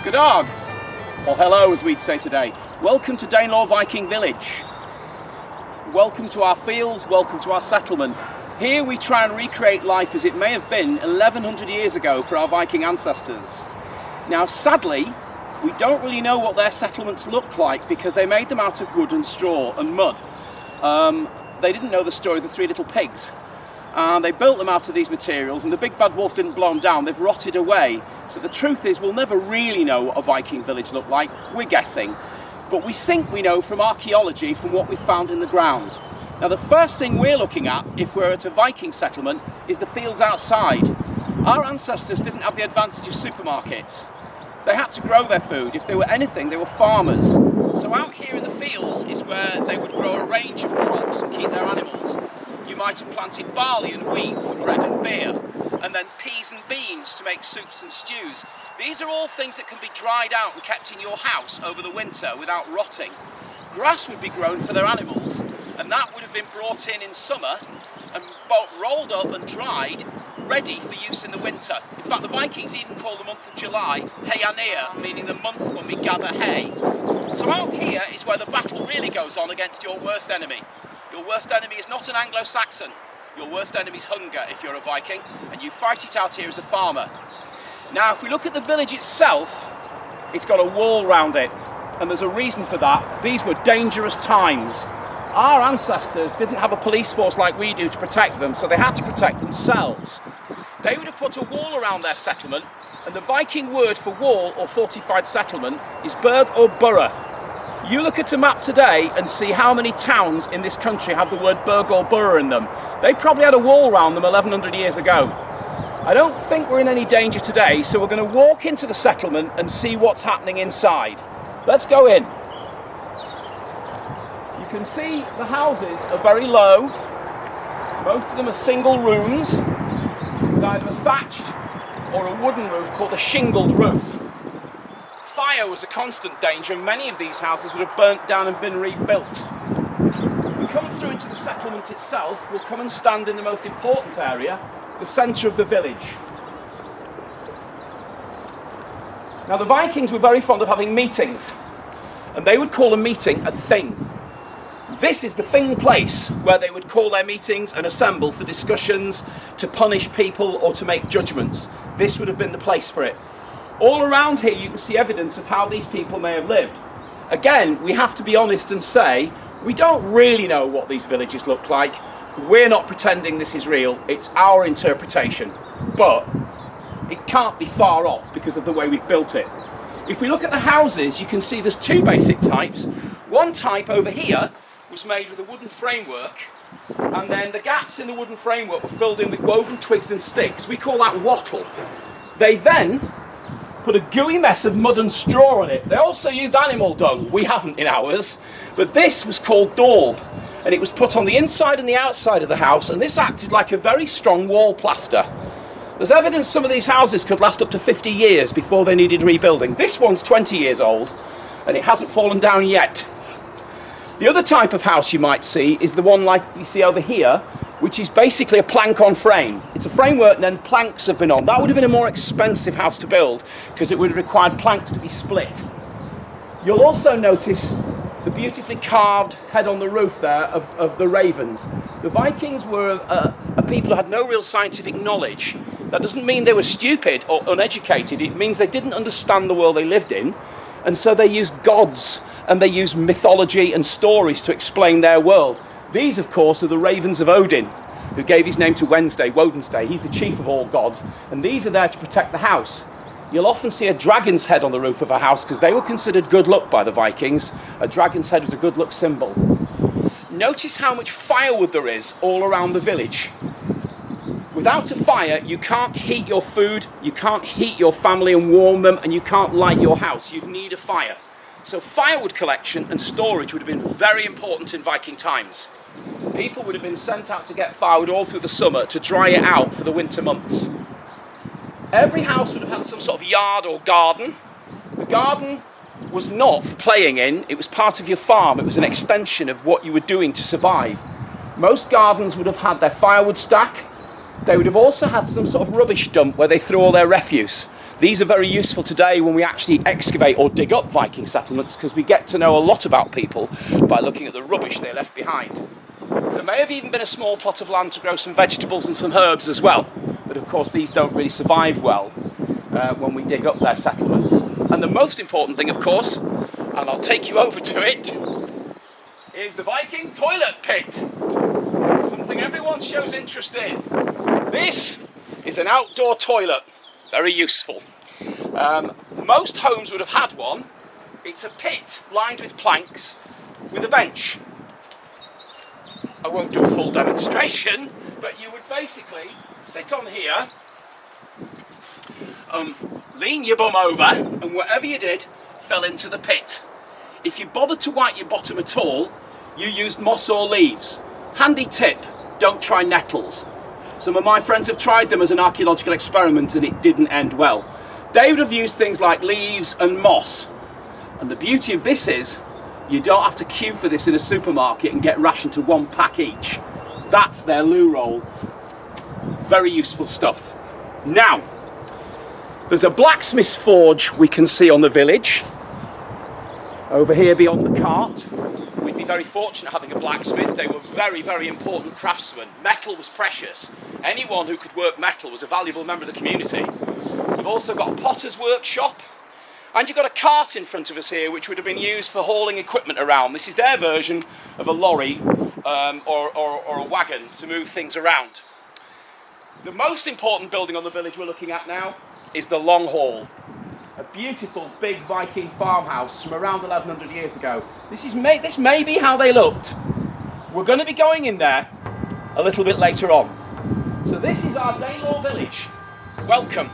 Good dag, or hello as we'd say today. Welcome to Danelaw Viking Village. Welcome to our fields, welcome to our settlement. Here we try and recreate life as it may have been 1100 years ago for our Viking ancestors. Now sadly, we don't really know what their settlements looked like because they made them out of wood and straw and mud. They didn't know the story of the three little pigs. They built them out of these materials, and the big bad wolf didn't blow them down. They've rotted away. So the truth is we'll never really know what a Viking village looked like. We're guessing. But we think we know from archaeology, from what we've found in the ground. Now the first thing we're looking at, if we're at a Viking settlement, is the fields outside. Our ancestors didn't have the advantage of supermarkets. They had to grow their food. If they were anything, they were farmers. So out here in the fields is where they would grow a range of crops and keep their animals. You might have planted barley and wheat for bread and beer, and then peas and beans to make soups and stews. These are all things that can be dried out and kept in your house over the winter without rotting. Grass would be grown for their animals, and that would have been brought in summer and rolled up and dried, ready for use in the winter. In fact, the Vikings even called the month of July Heyanir, meaning the month when we gather hay. So out here is where the battle really goes on against your worst enemy. Your worst enemy is not an Anglo-Saxon. Your worst enemy is hunger if you're a Viking, and you fight it out here as a farmer. Now, if we look at the village itself, it's got a wall round it, and there's a reason for that. These were dangerous times. Our ancestors didn't have a police force like we do to protect them, so they had to protect themselves. They would have put a wall around their settlement, and the Viking word for wall or fortified settlement is burg or borough. You look at a map today and see how many towns in this country have the word burg or borough in them. They probably had a wall around them 1100 years ago. I don't think we're in any danger today, so we're going to walk into the settlement and see what's happening inside. Let's go in. You can see the houses are very low. Most of them are single rooms with either a thatched or a wooden roof called a shingled roof. Fire was a constant danger, and many of these houses would have burnt down and been rebuilt. We come through into the settlement itself. We'll come and stand in the most important area, the centre of the village. Now the Vikings were very fond of having meetings, and they would call a meeting a thing. This is the thing place where they would call their meetings and assemble for discussions, to punish people or to make judgments. This would have been the place for it. All around here you can see evidence of how these people may have lived. Again, we have to be honest and say, we don't really know what these villages look like. We're not pretending this is real, it's our interpretation. But it can't be far off because of the way we've built it. If we look at the houses, you can see there's two basic types. One type over here was made with a wooden framework, and then the gaps in the wooden framework were filled in with woven twigs and sticks. We call that wattle. They then put a gooey mess of mud and straw on it. They also used animal dung. We haven't in ours. But this was called daub, and it was put on the inside and the outside of the house, and this acted like a very strong wall plaster. There's evidence some of these houses could last up to 50 years before they needed rebuilding. This one's 20 years old, and it hasn't fallen down yet. The other type of house you might see is the one like you see over here, which is basically a plank on frame. It's a framework and then planks have been on. That would have been a more expensive house to build because it would have required planks to be split. You'll also notice the beautifully carved head on the roof there of the ravens. The Vikings were a people who had no real scientific knowledge. That doesn't mean they were stupid or uneducated. It means they didn't understand the world they lived in, and so they used gods and they used mythology and stories to explain their world. These, of course, are the ravens of Odin, who gave his name to Wednesday, Woden's Day. He's the chief of all gods, and these are there to protect the house. You'll often see a dragon's head on the roof of a house because they were considered good luck by the Vikings. A dragon's head was a good luck symbol. Notice how much firewood there is all around the village. Without a fire, you can't heat your food, you can't heat your family and warm them, and you can't light your house. You need a fire. So firewood collection and storage would have been very important in Viking times. People would have been sent out to get firewood all through the summer to dry it out for the winter months. Every house would have had some sort of yard or garden. The garden was not for playing in, it was part of your farm. It was an extension of what you were doing to survive. Most gardens would have had their firewood stack. They would have also had some sort of rubbish dump where they threw all their refuse. These are very useful today when we actually excavate or dig up Viking settlements, because we get to know a lot about people by looking at the rubbish they left behind. There may have even been a small plot of land to grow some vegetables and some herbs as well, but of course these don't really survive well when we dig up their settlements. And the most important thing, of course, and I'll take you over to it, is the Viking toilet pit. Something everyone shows interest in. This is an outdoor toilet, very useful. Most homes would have had one. It's a pit lined with planks with a bench. I won't do a full demonstration, but you would basically sit on here, lean your bum over, and whatever you did fell into the pit. If you bothered to wipe your bottom at all, you used moss or leaves. Handy tip, don't try nettles. Some of my friends have tried them as an archaeological experiment and it didn't end well. They would have used things like leaves and moss. And the beauty of this is, you don't have to queue for this in a supermarket and get rationed to 1 pack each. That's their loo roll. Very useful stuff. Now, there's a blacksmith's forge we can see on the village. Over here beyond the cart. We'd be very fortunate having a blacksmith. They were very, very important craftsmen. Metal was precious. Anyone who could work metal was a valuable member of the community. You've also got a potter's workshop. And you've got a cart in front of us here, which would have been used for hauling equipment around. This is their version of a lorry or a wagon to move things around. The most important building on the village we're looking at now is the Long Hall. A beautiful big Viking farmhouse from around 1100 years ago. This may be how they looked. We're going to be going in there a little bit later on. So this is our Daylor village. Welcome.